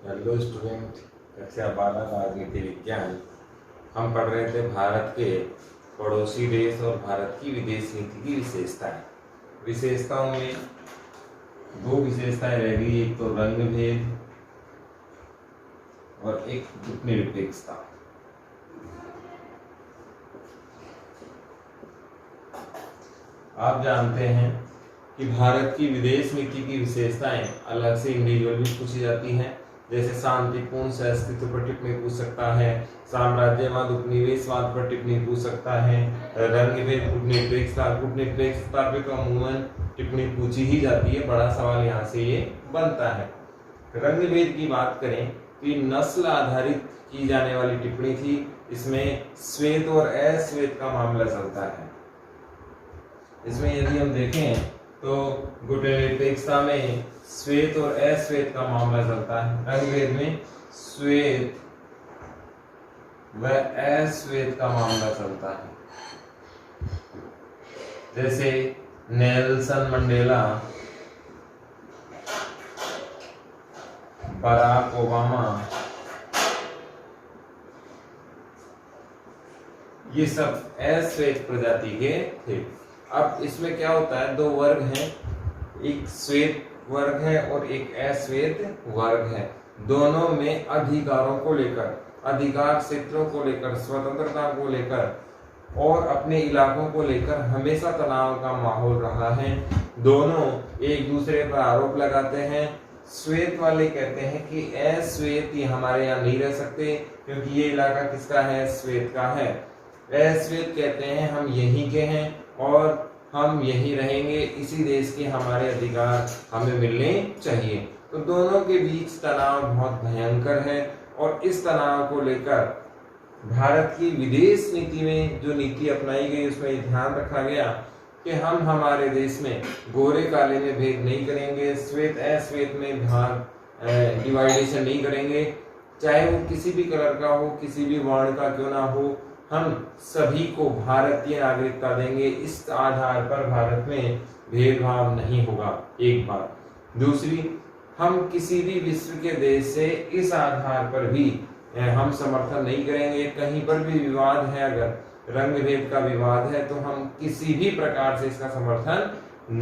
Hello student, कक्षा 12 राजनीति विज्ञान। हम पढ़ रहे थे भारत के पड़ोसी देश और भारत की विदेश नीति की विशेषताएं। विशेषताओं में दो विशेषताएं रह गई, एक तो रंग भेद और एक गुटनिरपेक्षता। आप जानते हैं कि भारत की विदेश नीति की विशेषताएं अलग से इंडिविजुअल भी पूछी जाती हैं, जैसे शांतिपूर्ण सहअस्तित्व पर टिप्पणी पूछ सकता है, साम्राज्यवाद उपनिवेशवाद पर टिप्पणी पूछ सकता है, रंग भेद गुटनिरपेक्षता पे तो अमूमन टिप्पणी पूछी ही जाती है। बड़ा सवाल यहाँ से ये बनता है। रंग भेद की बात करें तो ये नस्ल आधारित की जाने वाली टिप्पणी थी। इसमें श्वेत और अश्वेत का मामला चलता है। इसमें यदि हम देखें तो गुटनिरपेक्षता में श्वेत और अश्वेत का मामला चलता है, रंग भेद में श्वेत व अश्वेत का मामला चलता है। जैसे नेल्सन मंडेला, बराक ओबामा, ये सब अश्वेत प्रजाति के थे। अब इसमें क्या होता है, दो वर्ग हैं, एक श्वेत वर्ग है और एक अश्वेत वर्ग है। दोनों में अधिकारों को लेकर, अधिकार क्षेत्रों को लेकर, स्वतंत्रता को लेकर और अपने इलाकों को लेकर हमेशा तनाव का माहौल रहा है। दोनों एक दूसरे पर आरोप लगाते हैं। श्वेत वाले कहते हैं कि अश्वेत ये हमारे यहाँ नहीं रह सकते क्योंकि ये इलाका किसका है, श्वेत का है। अश्वेत कहते हैं हम यहीं के हैं और हम यहीं रहेंगे, इसी देश के हमारे अधिकार हमें मिलने चाहिए। तो दोनों के बीच तनाव बहुत भयंकर है और इस तनाव को लेकर भारत की विदेश नीति में जो नीति अपनाई गई उसमें ध्यान रखा गया कि हम हमारे देश में गोरे काले में भेद नहीं करेंगे, श्वेत अश्वेत में डिवाइडेशन नहीं करेंगे, चाहे वो किसी भी कलर का हो, किसी भी वर्ण का क्यों ना हो, हम सभी को भारतीय नागरिकता देंगे। इस आधार पर भारत में भेदभाव नहीं होगा। एक बात। दूसरी, हम किसी भी विश्व के देश से इस आधार पर भी हम समर्थन नहीं करेंगे। कहीं पर भी विवाद है, अगर रंग भेद का विवाद है, तो हम किसी भी प्रकार से इसका समर्थन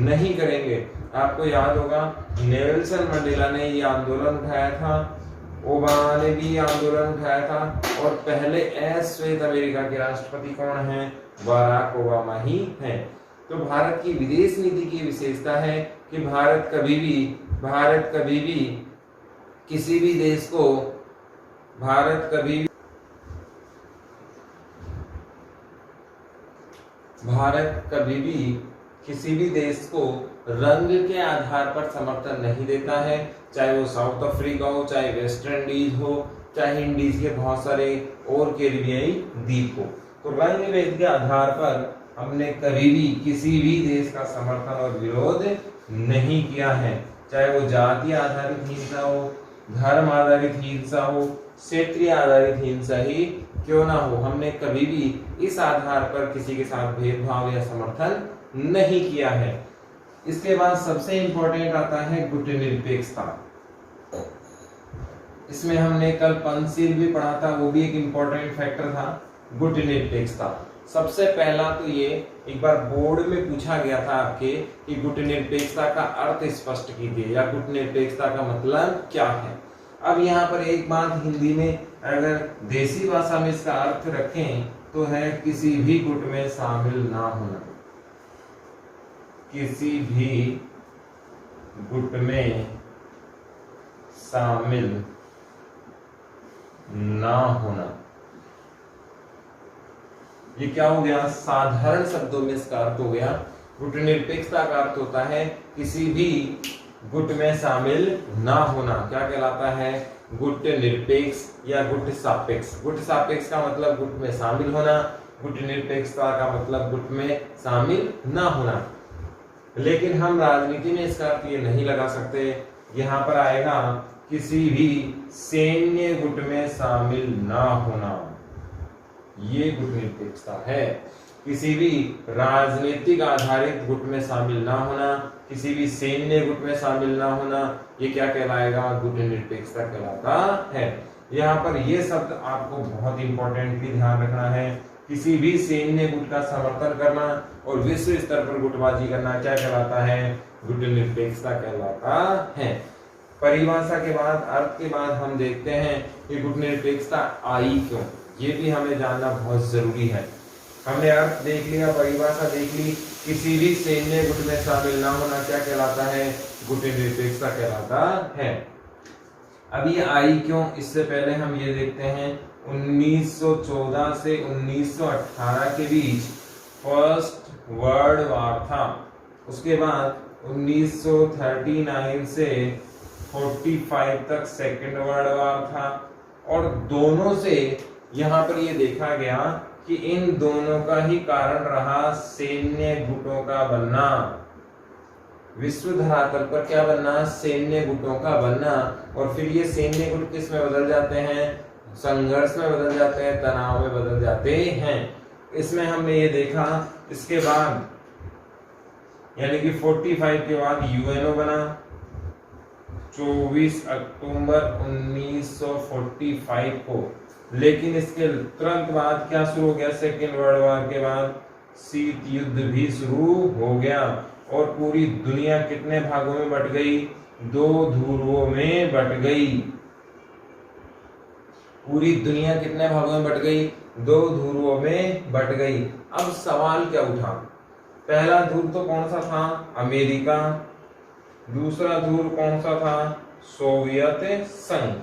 नहीं करेंगे। आपको याद होगा नेल्सन मंडेला ने ये आंदोलन उठाया था, ओबामा ने भी आंदोलन उठाया था और पहले अश्वेत अमेरिका के राष्ट्रपति कौन हैं, बराक ओबामा ही हैं। तो भारत की विदेश नीति की विशेषता है कि भारत कभी भी किसी भी देश को भारत कभी भी किसी भी देश को रंग के आधार पर समर्थन नहीं देता है, चाहे वो साउथ अफ्रीका हो, चाहे वेस्ट इंडीज हो, चाहे इंडीज के बहुत सारे और कैरिबियाई द्वीप हो। तो रंग भेद के आधार पर हमने कभी भी किसी भी देश का समर्थन और विरोध नहीं किया है, चाहे वो जाति आधारित हिंसा हो, धर्म आधारित हिंसा हो, क्षेत्रीय आधारित हिंसा ही क्यों ना हो। हमने कभी भी इस आधार पर किसी के साथ भेदभाव या समर्थन नहीं किया है। इसके बाद सबसे इंपॉर्टेंट आता है गुटनिरपेक्षता। इसमें हमने कल पंचशील भी पढ़ा था, वो भी एक इंपॉर्टेंट फैक्टर था, गुटनिरपेक्षता। सबसे पहला तो ये एक बार बोर्ड में पूछा गया था आपके कि गुटनिरपेक्षता का अर्थ स्पष्ट कीजिए या गुटनिरपेक्षता का मतलब क्या है। अब यहाँ पर एक बात हिंदी में अगर देसी भाषा में इसका अर्थ रखें तो है किसी भी गुट में शामिल ना होना, किसी भी गुट में शामिल ना होना। ये क्या हो गया, साधारण शब्दों में इसका अर्थ हो गया। गुटनिरपेक्षता का अर्थ होता है किसी भी गुट में शामिल ना होना। क्या कहलाता है, गुट निरपेक्ष या गुट सापेक्ष। गुट सापेक्ष का मतलब गुट में शामिल होना, गुट निरपेक्षता का मतलब गुट में शामिल ना होना। लेकिन हम राजनीति में इसका अर्थ ये नहीं लगा सकते। यहाँ पर आएगा किसी भी सैन्य गुट में शामिल ना होना, ये गुटनिरपेक्षता है। किसी भी राजनीतिक आधारित गुट में शामिल ना होना, किसी भी सैन्य गुट में शामिल ना होना, ये क्या कहलाएगा? गुटनिरपेक्षता कहलाता है। यहाँ पर ये शब्द आपको बहुत इंपॉर्टेंटली ध्यान रखना है। किसी भी सैन्य गुट का समर्थन करना और विश्व स्तर पर गुटबाजी करना क्या कहलाता है? गुटनिरपेक्षता कहलाता है। परिभाषा के बाद, अर्थ के बाद हम देखते हैं कि गुटनिरपेक्षता आई क्यों, ये भी हमें जानना बहुत जरूरी है। हमने अर्थ देख लिया, परिभाषा देख ली, किसी भी सैन्य गुट में शामिल ना होना क्या कहलाता है? गुटनिरपेक्षता कहलाता है। अब ये आई क्यों, इससे पहले हम ये देखते हैं 1914 से 1918 के बीच फर्स्ट वर्ल्ड वॉर था। उसके बाद 1939 से 45 तक सेकेंड वर्ल्ड वॉर था। और दोनों से यहाँ पर ये देखा गया कि इन दोनों का ही कारण रहा सैन्य गुटों का बनना। विश्व धरातल पर क्या बनना? सैन्य गुटों का बनना। और फिर ये सैन्य गुट किस में बदल जाते हैं? संघर्ष में बदल जाते हैं, तनाव में बदल जाते हैं। इसमें हमने ये देखा। इसके बाद यानी कि 45 के बाद यूएनओ बना 24 अक्टूबर 1945 को। लेकिन इसके तुरंत बाद क्या शुरू हो गया? सेकेंड वर्ल्ड वॉर के बाद शीत युद्ध भी शुरू हो गया और पूरी दुनिया कितने भागों में बट गई? 2 ध्रुवों में बट गई। पूरी दुनिया कितने भागों में बट गई? 2 ध्रुवों में बट गई। अब सवाल क्या उठा? पहला ध्रुव तो कौन सा था? अमेरिका। दूसरा ध्रुव कौन सा था? सोवियत संघ।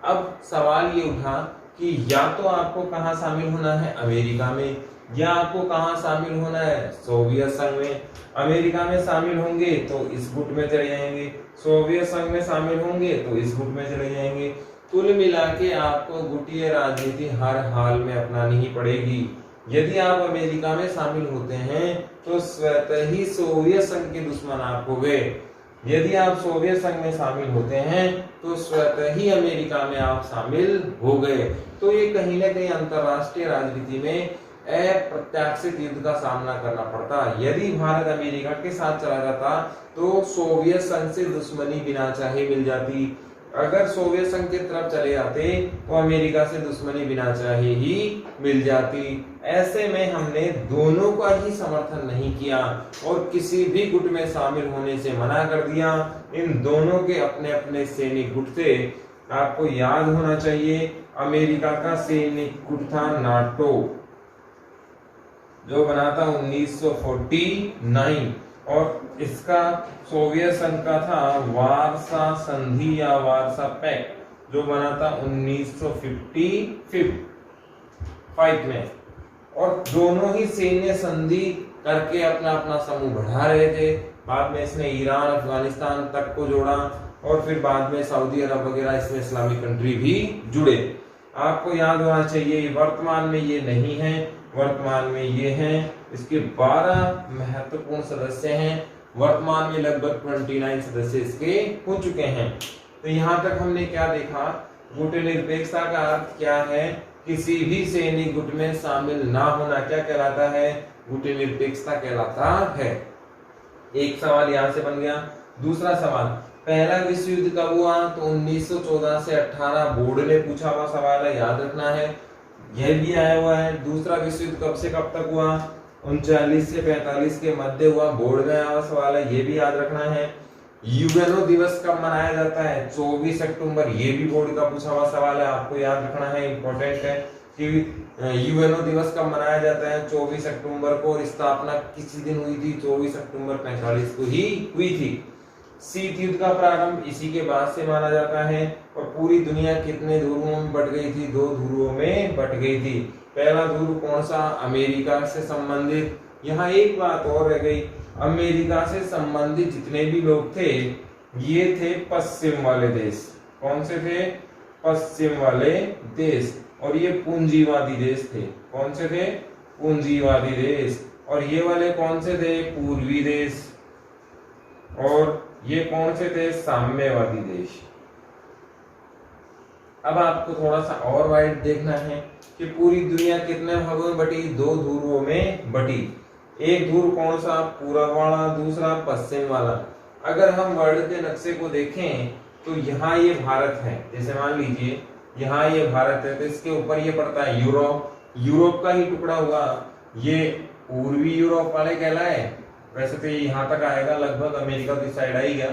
अब सवाल ये उठा कि या तो आपको कहां शामिल होना है? अमेरिका में। या आपको कहां शामिल होना है? सोवियत संघ में। अमेरिका में शामिल होंगे तो इस गुट में चले जाएंगे, सोवियत संघ में शामिल होंगे तो इस गुट में चले जाएंगे। कुल मिला के आपको गुटीय राजनीति हर हाल में अपनानी ही पड़ेगी। यदि आप अमेरिका में शामिल होते हैं तो स्वतः ही सोवियत संघ के दुश्मन आप हो गए। यदि आप सोवियत संघ में शामिल होते हैं तो स्वतः ही अमेरिका में आप शामिल हो गए। तो ये कहीं ना कहीं अंतरराष्ट्रीय राजनीति में अप्रत्याशित युद्ध का सामना करना पड़ता। यदि भारत अमेरिका के साथ चला जाता तो सोवियत संघ से दुश्मनी बिना चाहे मिल जाती। अगर सोवियत संघ की तरफ चले जाते तो अमेरिका से दुश्मनी बिना चाहे ही मिल जाती। ऐसे में हमने दोनों का ही समर्थन नहीं किया और किसी भी गुट में शामिल होने से मना कर दिया। इन दोनों के अपने अपने सैनिक गुट थे। आपको याद होना चाहिए अमेरिका का सैनिक गुट था नाटो, जो बना था 1949 और इसका सोवियत संघ का था वार्सा संधि या वार्सा पैक्ट, जो बना था 1955 में। और दोनों ही सैन्य संधि करके अपना अपना समूह बढ़ा रहे थे। बाद में इसने ईरान अफगानिस्तान तक को जोड़ा और फिर बाद में सऊदी अरब वगैरह इसमें इस्लामिक कंट्री भी जुड़े। आपको याद होना चाहिए वर्तमान में ये नहीं है, वर्तमान में ये हैं। इसके 12 महत्वपूर्ण सदस्य हैं। वर्तमान में लगभग 29 सदस्य इसके हो चुके हैं। तो यहाँ तक हमने क्या देखा? गुटनिरपेक्षता का अर्थ क्या है? किसी भी सैनिक गुट में शामिल ना होना क्या कहलाता है? गुटनिरपेक्षता कहलाता है। एक सवाल यहाँ से बन गया। दूसरा सवाल, पहला विश्व युद्ध कब हुआ? तो 1914 से 18 बोर्ड ने पूछा हुआ सवाल है, याद रखना है। यह भी आया हुआ है। दूसरा विश्व युद्ध कब से कब तक हुआ? 39 से 45 के मध्य हुआ। बोर्ड में आया हुआ सवाल है, ये भी याद रखना है। यूएनओ दिवस कब मनाया जाता है? 24 अक्टूबर। ये भी बोर्ड का पूछा हुआ सवाल है, आपको याद रखना है, इंपॉर्टेंट है कि यूएनओ दिवस कब मनाया जाता है? 24 अक्टूबर को। और स्थापना किसी दिन हुई थी? 24 अक्टूबर 45 को ही हुई थी। शीत युद्ध का प्रारंभ इसी के बाद से माना जाता है। और पूरी दुनिया कितने ध्रुवों में बट गई थी? 2 ध्रुवों में बट गई थी। पहला ध्रुव कौन सा? अमेरिका से संबंधित। यहाँ एक बात और रह गई, अमेरिका से संबंधित जितने भी लोग थे ये थे पश्चिम वाले देश। कौन से थे? पश्चिम वाले देश। और ये पूंजीवादी देश थे। कौन से थे? पूंजीवादी देश। और ये वाले कौन से थे? पूर्वी देश। और ये कौन से थे? साम्यवादी देश। अब आपको थोड़ा सा और वाइड देखना है कि पूरी दुनिया कितने भागों में बटी, 2 ध्रुवों में बटी। एक ध्रुव कौन सा, पूर्व वाला, दूसरा पश्चिम वाला। अगर हम वर्ल्ड के नक्शे को देखें तो यहाँ ये भारत है, जैसे मान लीजिए यहाँ ये भारत है, तो इसके ऊपर ये पड़ता है यूरोप, यूरोप का ही टुकड़ा हुआ, ये पूर्वी यूरोप वाले कहलाए। वैसे तो ये यहाँ तक आएगा, लगभग अमेरिका की साइड आएगा,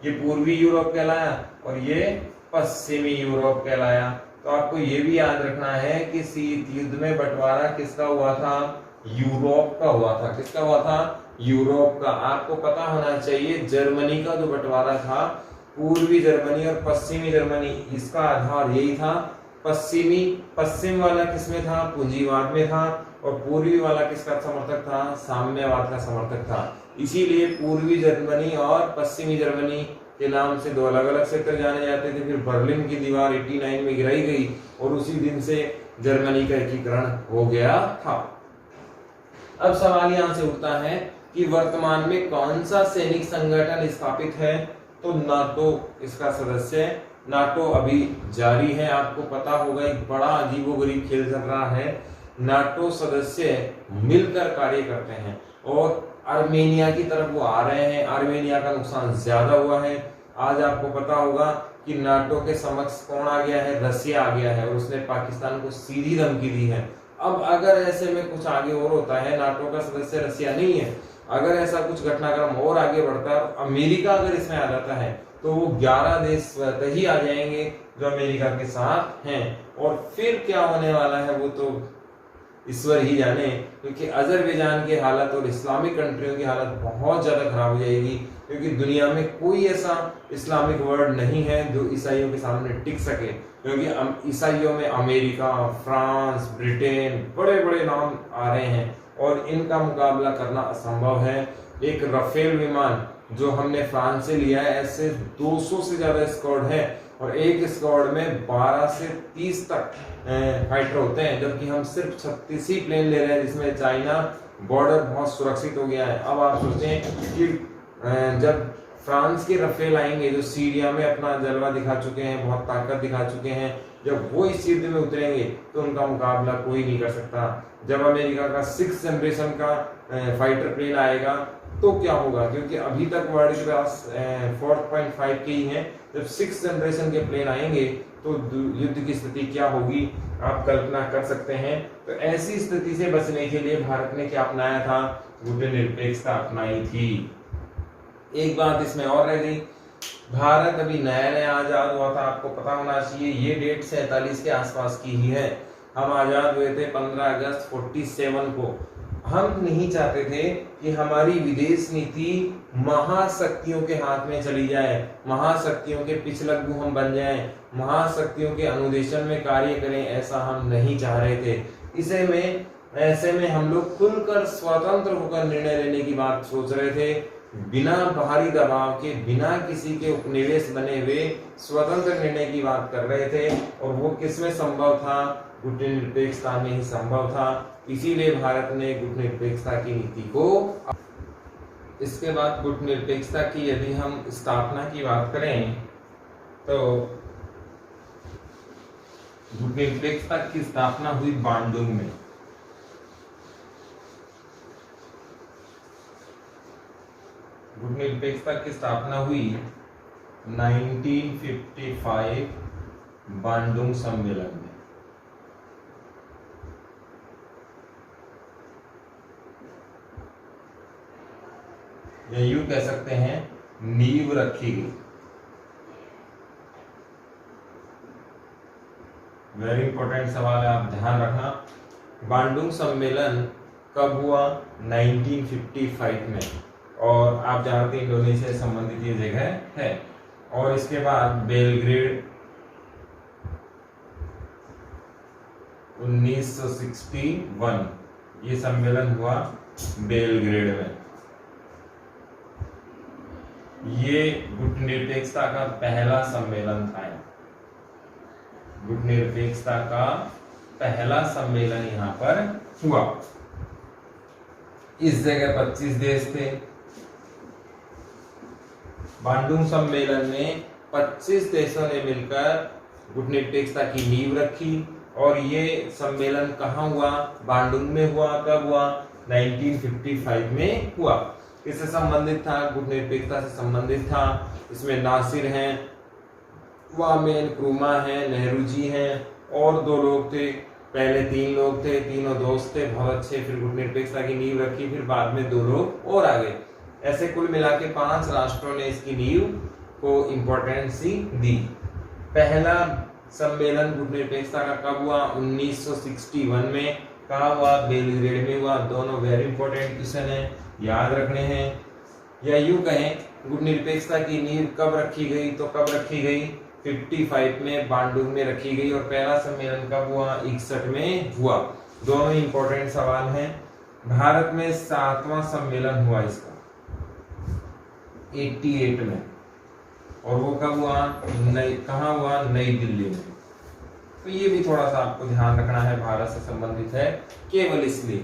ये पूर्वी यूरोप कहलाया और ये पश्चिमी यूरोप कहलाया। तो आपको ये भी याद रखना है कि शीत युद्ध में बंटवारा किसका हुआ था, यूरोप का हुआ था। किसका हुआ था, यूरोप का। आपको पता होना चाहिए जर्मनी का जो बंटवारा था, पूर्वी जर्मनी और पश्चिमी जर्मनी, इसका आधार यही था। पश्चिम वाला किसमें था, पूंजीवाद में था, और पूर्वी वाला किसका समर्थक था, साम्यवाद का समर्थक था। इसीलिए पूर्वी जर्मनी और पश्चिमी जर्मनी के नाम से 2 अलग अलग सेक्टर जाने जाते थे। फिर बर्लिन की दीवार 89 में गिराई गई और उसी दिन से जर्मनी का एकीकरण हो गया था। अब सवाल यहाँ से उठता है कि वर्तमान में कौन सा सैनिक संगठन स्थापित है, तो नाटो इसका सदस्य है। नाटो अभी जारी है, आपको पता होगा, एक बड़ा अजीबोगरीब खेल चल रहा है। नाटो सदस्य मिलकर कार्य करते हैं और आर्मेनिया की तरफ वो आ रहे हैं। आर्मेनिया का नुकसान ज्यादा हुआ है। आज आपको पता होगा कि नाटो के समक्ष कौन आ गया है, रसिया आ गया है और उसने पाकिस्तान को सीधी धमकी दी है। अब अगर ऐसे में कुछ आगे और होता है, नाटो का सदस्य रसिया नहीं है, अगर ऐसा कुछ घटनाक्रम और आगे बढ़ता है, अमेरिका अगर इसमें आ जाता है तो वो 11 देश स्वतः ही आ जाएंगे जो अमेरिका के साथ हैं। और फिर क्या होने वाला है वो तो ईश्वर ही जाने, क्योंकि अजरबैजान की हालत और इस्लामिक कंट्रियों की हालत बहुत ज्यादा खराब हो जाएगी, क्योंकि दुनिया में कोई ऐसा इस्लामिक वर्ल्ड नहीं है जो ईसाइयों के सामने टिक सके। क्योंकि ईसाइयों में अमेरिका, फ्रांस, ब्रिटेन, बड़े बड़े नाम आ रहे हैं और इनका मुकाबला करना असंभव है। एक राफेल विमान जो हमने फ्रांस से लिया है, ऐसे 200 से ज्यादा स्क्वाड है और एक स्क्वाड में 12 से 30 तक फाइटर होते हैं, जबकि हम सिर्फ 36 ही प्लेन ले रहे हैं, जिसमें चाइना बॉर्डर बहुत सुरक्षित हो गया है। अब आप सोचें कि जब फ्रांस के राफेल आएंगे जो सीरिया में अपना जलवा दिखा चुके हैं, बहुत ताकत दिखा चुके हैं, जब वो इस युद्ध में उतरेंगे तो उनका मुकाबला कोई नहीं कर सकता। जब अमेरिका का 6th जनरेशन का फाइटर प्लेन आएगा तो क्या होगा, क्योंकि अभी तक वर्ल्ड के पास 4.5 के ही हैं। जब 6th जनरेशन के प्लेन आएंगे तो युद्ध की स्थिति क्या होगी आप कल्पना कर सकते हैं। तो ऐसी स्थिति से बचने के लिए भारत ने क्या अपनाया था, गुटनिरपेक्षता अपनाई थी। एक बात इसमें और रह गई, भारत अभी नया नया आजाद हुआ था, आपको पता होना चाहिए। ये डेट 47 के आसपास की ही है। हम आजाद हुए थे 15 अगस्त 47 को। हम नहीं चाहते थे कि हमारी विदेश नीति महाशक्तियों के हाथ में चली जाए, महाशक्तियों के पिछलग्गू हम बन जाएं, महाशक्तियों के अनुदेशन में कार्य करें, ऐसा हम नहीं चाह रहे थे। ऐसे में हम लोग खुलकर स्वतंत्र होकर निर्णय लेने की बात सोच रहे थे, बिना बाहरी दबाव के, बिना किसी के उपनिवेश बने हुए स्वतंत्र निर्णय की बात कर रहे थे। और वो किसमें संभव था, गुटनिरपेक्षता में ही संभव था। इसीलिए भारत ने गुटनिरपेक्षता की नीति को। इसके बाद गुटनिरपेक्षता की यदि हम स्थापना की बात करें तो गुटनिरपेक्षता की स्थापना हुई बांडुंग में। गुटनिरपेक्षता की स्थापना हुई 1955 बांडुंग सम्मेलन में। या यूं कह सकते हैं नींव रखी गई। वेरी इंपॉर्टेंट सवाल है, आप ध्यान रखना। बांडुंग सम्मेलन कब हुआ, 1955 में। और आप जानते हैं इंडोनेशिया से संबंधित ये जगह है। और इसके बाद बेलग्रेड 1961 ये सम्मेलन हुआ बेलग्रेड में। ये गुटनिरपेक्षता का पहला सम्मेलन था। गुटनिरपेक्षता का पहला सम्मेलन यहाँ पर हुआ। इस जगह 25 देश थे। बांडुंग सम्मेलन में 25 देशों ने मिलकर गुटनिरपेक्षता की नींव रखी। और ये सम्मेलन कहाँ हुआ? बांडुंग में हुआ। कब हुआ? 1955 में हुआ। किससे संबंधित था? गुटनिरपेक्षता से संबंधित था। इसमें नासिर हैं, वामेन क्रूमा हैं, नेहरू जी हैं और 2 लोग थे। पहले 3 लोग थे, तीनों दोस्त थे, बहुत अच्छे। फिर गुटनिरपेक्षता की नींव रखी, फिर बाद में 2 लोग और आ गए। ऐसे कुल मिला के 5 राष्ट्रों ने इसकी नींव को इम्पोर्टेंस दी। पहला सम्मेलन गुटनिरपेक्षता का कब हुआ? 1961 में। कहाँ हुआ? बेलग्रेड में हुआ। दोनों वेरी इंपॉर्टेंट क्वेश्चन है, याद रखने हैं। या यूं कहें, गुटनिरपेक्षता की नींव कब रखी गई? तो कब रखी गई? 55 में बांडुंग में रखी गई। और पहला सम्मेलन कब हुआ? 61 में हुआ। दोनों इंपॉर्टेंट सवाल हैं। भारत में 7वां सम्मेलन हुआ इसका 88 में। और वो कब हुआ? कहाँ हुआ? नई दिल्ली में। तो ये भी थोड़ा सा आपको ध्यान रखना है, भारत से संबंधित है केवल इसलिए।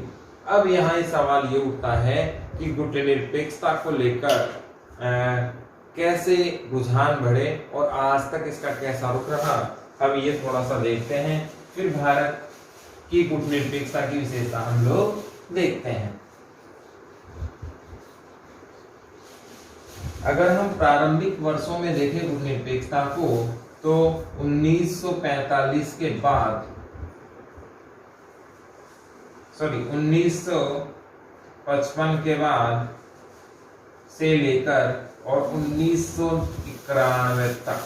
अब यहाँ ये सवाल ये उठता है कि गुटनिरपेक्षता को लेकर कैसे रुझान बढ़े और आज तक इसका कैसा रुख रहा, अब ये थोड़ा सा देखते हैं। फिर भारत की गुटनिरपेक्षता की विशेषता हम लोग देखते हैं। अगर हम प्रारंभिक वर्षों में देखें गुटनिरपेक्षता को, तो 1945 के बाद 1955 के बाद से लेकर और 1991 तक,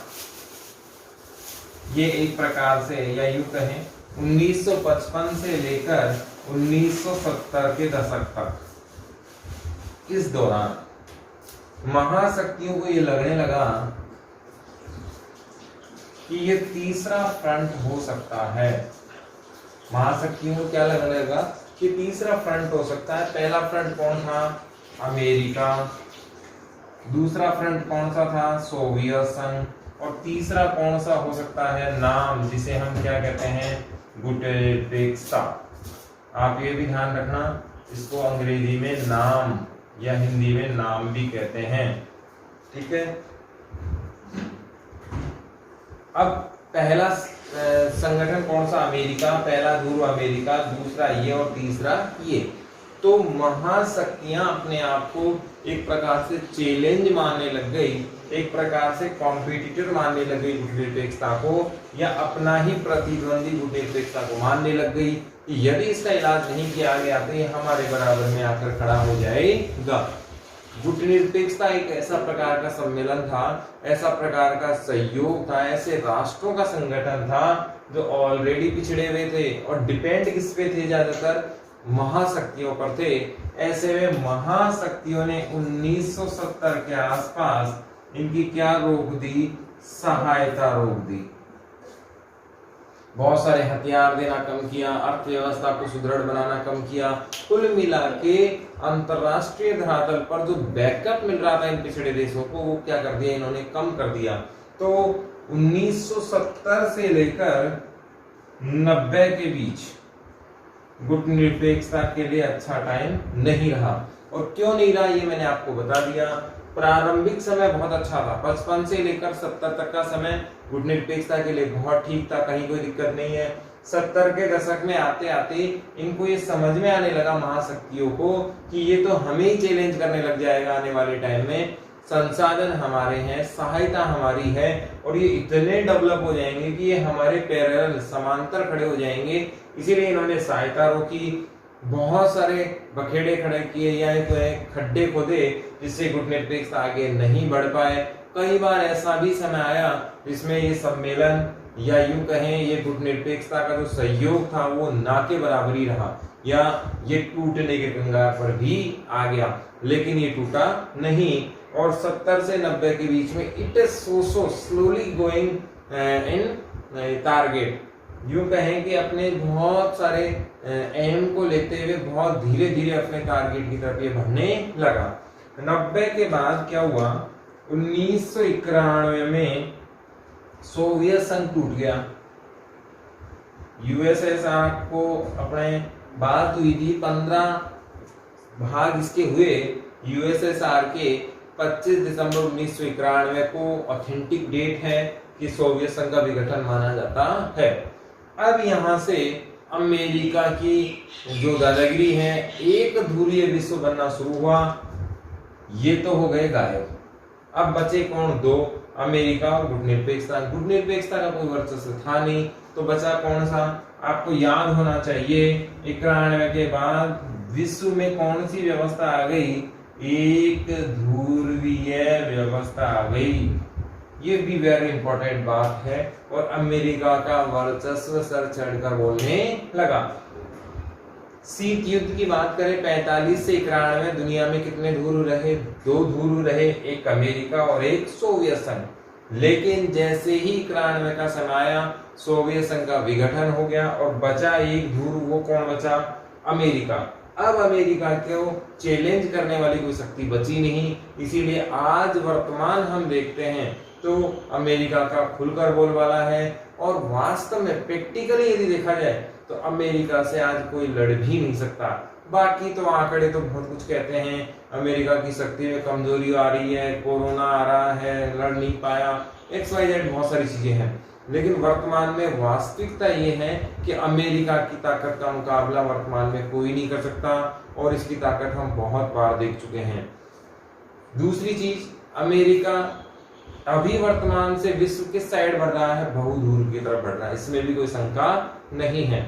ये एक प्रकार से, या यूं कहें 1955 से लेकर 1970 के दशक तक, इस दौरान महाशक्तियों को ये लगने लगा कि ये तीसरा फ्रंट हो सकता है। महाशक्तियों को क्या लगने लगा कि तीसरा फ्रंट हो सकता है। पहला फ्रंट कौन था? अमेरिका। दूसरा फ्रंट कौन सा था? सोवियत संघ। और तीसरा कौन सा हो सकता है? नाम, जिसे हम क्या कहते हैं? गुटनिरपेक्षता। आप ये भी ध्यान रखना, इसको अंग्रेजी में नाम या हिंदी में नाम भी कहते हैं, ठीक है। अब पहला संगठन कौन सा? अमेरिका। पहला ध्रुव अमेरिका, दूसरा ये और तीसरा ये। तो महाशक्तियां अपने आप को एक प्रकार से चैलेंज मानने लग गई, एक प्रकार से कॉम्पिटिटर मानने लग गई गुटनिरपेक्षता को, या अपना ही प्रतिद्वंदी गुटनिरपेक्षता को मानने लग गई कि यदि इसका इलाज नहीं किया गया तो ये हमारे बराबर में आकर खड़ा हो जाएगा। गुटनिरपेक्षता एक ऐसा प्रकार का सम्मेलन था, ऐसा प्रकार का सहयोग था, ऐसे राष्ट्रों का संगठन था जो ऑलरेडी पिछड़े हुए थे और डिपेंड किस पे थे? ज्यादातर महाशक्तियों पर थे। ऐसे में महाशक्तियों ने 1970 के आसपास इनकी क्या रोक दी? सहायता रोक दी। बहुत सारे हथियार देना कम किया, अर्थव्यवस्था को सुदृढ़ बनाना कम किया। कुल मिला के अंतरराष्ट्रीय धरातल पर जो बैकअप मिल रहा था इन पिछड़े देशों को, वो क्या कर दिया? इन्होंने कम कर दिया। तो 1970 से लेकर 90 के बीच गुटनिरपेक्षता के लिए अच्छा टाइम नहीं रहा। और क्यों नहीं रहा ये मैंने आपको बता दिया। प्रारंभिक समय बहुत अच्छा था, 55 से लेकर 70 तक का समय गुटनिरपेक्षता के लिए बहुत ठीक था, कहीं कोई दिक्कत नहीं है। 70 के दशक में आते आते इनको ये समझ में आने लगा महाशक्तियों को कि ये तो हमें ही चैलेंज करने लग जाएगा आने वाले टाइम में। संसाधन हमारे हैं, सहायता हमारी है और ये इतने डेवलप हो जाएंगे कि ये हमारे पैरेलल समांतर खड़े हो जाएंगे। इसीलिए इन्होंने सहायता रोकी, बहुत सारे बखेड़े खड़े किए या तो खड्डे खोदे जिससे गुटनिरपेक्षता आगे नहीं बढ़ पाए। कई बार ऐसा भी समय आया जिसमें ये सम्मेलन या यूं कहें ये गुटनिरपेक्षता का जो सहयोग था वो ना के बराबर ही रहा, या ये टूटने के कगार पर भी आ गया, लेकिन ये टूटा नहीं। और 70 से 90 के बीच में it is so slowly going in target, यूं कहें कि अपने बहुत सारे एम को लेते हुए बहुत धीरे धीरे अपने टारगेट की तरफ ये बढ़ने लगा। 90 के बाद क्या हुआ? 1991 में सोवियत संघ टूट गया। यूएसएसआर को अपने बात हुई थी, 15 भाग इसके हुए। यूएसएसआर के 25 दिसंबर 1991 को ऑथेंटिक डेट है, कि सोवियत संघ का विघटन माना जाता है। अब यहाँ से अमेरिका की जो दादागिरी है, एक ध्रुवीय विश्व बनना शुरू हुआ, ये तो हो गए गायब। अब बचे कौन? दो, अमेरिका और गुटनिरपेक्षता। गुटनिरपेक्षता का कोई वर्चस्व था नहीं, तो बचा कौन सा? आपको याद होना चाहिए 91 के बाद विश्व में कौन सी व्यवस्था आ गई? एक ध्रुवीय व्यवस्था आ गई। ये भी वेरी इंपॉर्टेंट बात है। और अमेरिका का वर्चस्व सर चढ़कर बोलने लगा। शीत युद्ध की बात करें, 45 से 91 दुनिया में कितने ध्रुव रहे? दो ध्रुव रहे, एक अमेरिका और एक सोवियत संघ। लेकिन जैसे ही 91 का समय आया, सोवियत संघ का विघटन हो गया और बचा एक ध्रुव। वो कौन बचा? अमेरिका। अब अमेरिका को चैलेंज करने वाली कोई शक्ति बची नहीं, इसीलिए आज वर्तमान हम देखते हैं तो अमेरिका का खुलकर बोलबाला है। और वास्तव में प्रैक्टिकली यदि देखा जाए तो अमेरिका से आज कोई लड़ भी नहीं सकता। बाकी तो आंकड़े तो बहुत कुछ कहते हैं, अमेरिका की शक्ति में कमजोरी आ रही है, कोरोना आ रहा है, लड़ नहीं पाया, XYZ बहुत सारी चीजें हैं। लेकिन वर्तमान में वास्तविकता ये है कि अमेरिका की ताकत का मुकाबला वर्तमान में कोई नहीं कर सकता, और इसकी ताकत हम बहुत बार देख चुके हैं। दूसरी चीज, अमेरिका अभी वर्तमान से विश्व किस साइड बढ़ रहा है? बहुध्रुव की तरफ बढ़ रहा है, इसमें भी कोई शंका नहीं है।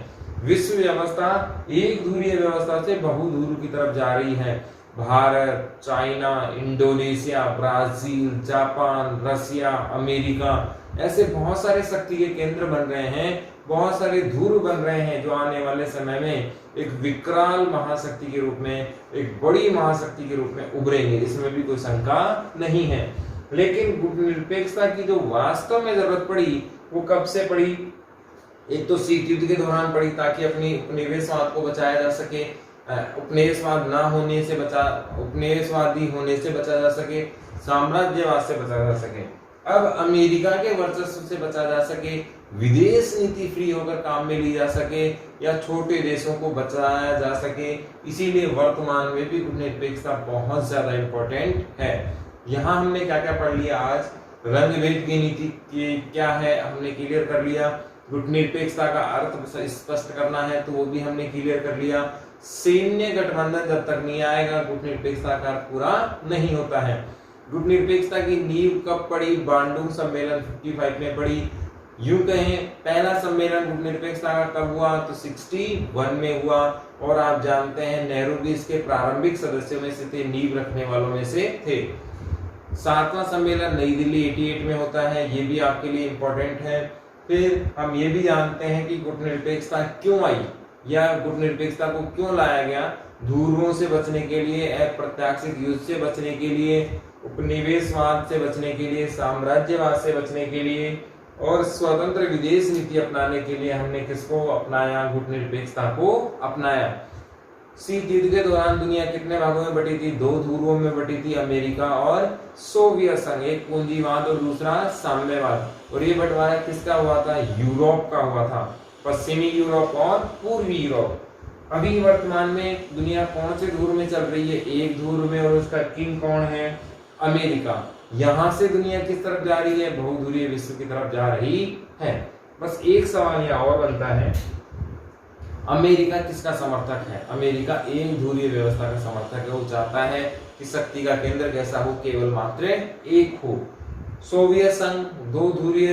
विश्व व्यवस्था एक ध्रुवीय व्यवस्था से बहुध्रुव की तरफ जा रही है। Bharat, China, Indonesia, Brazil, Japan, Russia, America, ऐसे बहुत सारे शक्ति के केंद्र बन रहे हैं, बहुत सारे ध्रुव बन रहे हैं, जो आने वाले समय में एक विकराल महाशक्ति के रूप में, एक बड़ी महाशक्ति के रूप में उभरेंगे, इसमें भी कोई शंका नहीं है। लेकिन गुटनिरपेक्षता की जो वास्तव में जरूरत पड़ी, वो कब से पड़ी? एक तो शीत युद्ध के दौरान पड़ी, ताकि अपनी उपनिवेशवाद को बचाया जा सके, उपनिवेशवाद ना होने से उपनिवेशवादी होने से बचा जा सके, साम्राज्यवाद से बचा जा सके। अब अमेरिका के वर्चस्व से बचा जा सके, विदेश नीति फ्री होकर काम में ली जा सके, या छोटे देशों को बचाया जा सके। इसीलिए वर्तमान में भी गुटनिरपेक्षता बहुत ज्यादा इंपॉर्टेंट है। यहाँ हमने क्या क्या पढ़ लिया आज? रंग भेद की नीति क्या है हमने क्लियर कर लिया। गुटनिरपेक्षता का अर्थ स्पष्ट करना है तो वो भी हमने क्लियर कर लिया। सैन्य गठबंधन जब तक नहीं आएगा, गुटनिरपेक्षता का अर्थ पूरा नहीं होता है। गुटनिरपेक्षता की नींव कब पड़ी? बांडुंग सम्मेलन 55 में पड़ी। यूं कहें, पहला सम्मेलन गुटनिरपेक्षता का कब हुआ? तो 61 में हुआ। और आप जानते हैं नेहरू भी इसके प्रारंभिक सदस्यों में से थे, नींव रखने वालों में से थे। 7वां सम्मेलन नई दिल्ली 88 में होता है, ये भी आपके लिए इंपॉर्टेंट है। फिर हम ये भी जानते हैं कि गुटनिरपेक्षता क्यों आई, या गुटनिरपेक्षता को क्यों लाया गया? ध्रुवों से बचने के लिए, अप्रत्याशित युद्ध से बचने के लिए, उपनिवेशवाद से बचने के लिए, साम्राज्यवाद से बचने के लिए, और स्वतंत्र विदेश नीति अपनाने के लिए हमने किसको अपनाया? गुटनिरपेक्षता को अपनाया। शीत युद्ध के दौरान दुनिया कितने भागों में बटी थी? दो ध्रुवों में बटी थी, अमेरिका और सोवियत संघ। एक पूंजीवाद और दूसरा साम्यवाद। और ये बंटवारा किसका हुआ था? यूरोप का हुआ था, पश्चिमी यूरोप और पूर्वी यूरोप। अभी वर्तमान में दुनिया कौन से ध्रुव में चल रही है? एक ध्रुव में, और उसका किंग कौन है? अमेरिका। यहां से दुनिया किस तरफ जा रही है? बहुध्रुवीय विश्व की तरफ जा रही है। बस एक सवाल यहाँ और बनता है, अमेरिका किसका समर्थक है? अमेरिका एक ध्रुवीय व्यवस्था का समर्थक है। वो चाहता है कि शक्ति का केंद्र कैसा हो? केवल मात्र एक हो। सोवियत संघ दो ध्रुवीय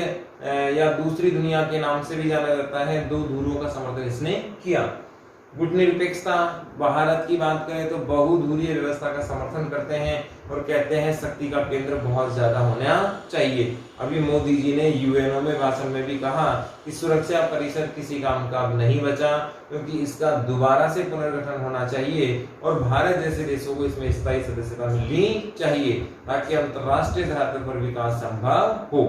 या दूसरी दुनिया के नाम से भी जाना जाता है, दो ध्रुवों का समर्थन इसने किया। गुटनिरपेक्षता, भारत की बात करें तो बहुध्रुवीय व्यवस्था का समर्थन करते हैं और कहते हैं शक्ति का केंद्र बहुत ज्यादा होना चाहिए। अभी मोदी जी ने यूएनओ में भाषण में भी कहा कि सुरक्षा परिषद किसी काम का अब नहीं बचा, क्योंकि इसका दोबारा से पुनर्गठन होना चाहिए और भारत जैसे देशों को इसमें स्थायी सदस्यता मिलनी चाहिए, ताकि अंतरराष्ट्रीय धरातल पर विकास संभव हो।